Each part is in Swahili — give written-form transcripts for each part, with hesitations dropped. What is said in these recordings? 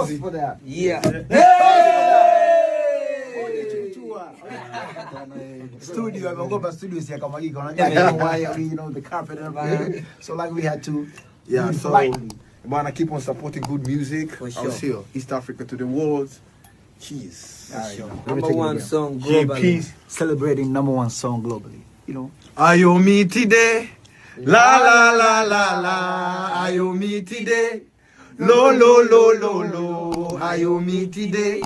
easy. For that. Yeah. Studio, I'm going to studio see kama hiki unajua why you know the carpet and everything. So like we had to Bwana, keep on supporting good music. For sure. I'll see you. East Africa to the world. Cheers. Number one song globally. Celebrating number one song globally. You know. Ayo me today. La la la la la. Ayo me today. Lo lo lo lo lo. Ayo me today.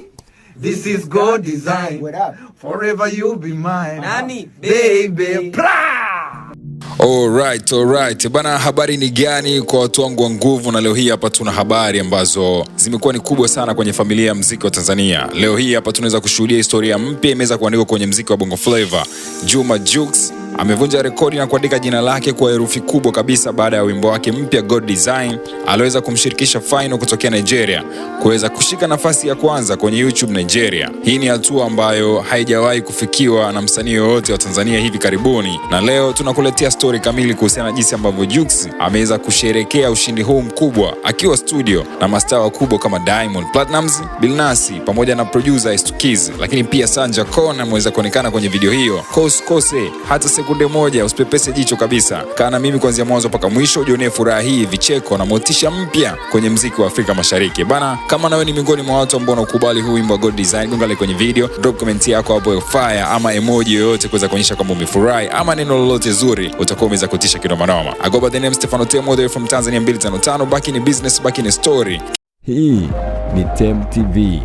This is God design. What up? Forever you'll be mine. Nani? Baby. Alright. Bana, habari ni gani kwa watu wangu wa nguvu? Na leo hii hapa tuna habari ambazo zimekuwa ni kubwa sana kwenye familia ya muziki wa Tanzania. Leo hii hapa tunaweza kushuhudia historia mpya imeweza kuandikwa kwenye muziki wa Bongo Flava. Juma Jux amevunja rekodi na kuandika jina lake kwa herufi kubwa kabisa baada ya wimbo wake mpya God Design aliweza kumshirikisha Final kutokea Nigeria kuweza kushika nafasi ya kwanza kwenye YouTube Nigeria. Hii ni hatua ambayo haijawahi kufikiwa na msanii yoyote wa Tanzania hivi karibuni, na leo tunakuletea story kamili kuhusiana na jinsi ambavyo Jux ameweza kusherehekea ushindi huu mkubwa akiwa studio na mastaa wakubwa kama Diamond Platnumz, Billnass pamoja na producer Estukiz, lakini pia Sanja Kona ameweza kuonekana kwenye video hiyo. Kose hata sekunde moja usipepese jicho kabisa. Kaa na mimi kuanzia mwanzo mpaka mwisho ujionee furaha hii, vicheko na motisha mpya kwenye muziki wa Afrika Mashariki. Bana, kama nawe ni miongoni mwa watu ambao wanakubali huu wimbo wa God Design, gonga like kwenye video, drop comment yako hapo fire ama emoji yoyote kuweza kuonyesha kwamba umefurahi ama neno lolote zuri utakuwa umeweza kutisha kinoma noma. I go by the name Stefano Temo there from Tanzania 255, back in business, back in story. Hii ni Tem TV.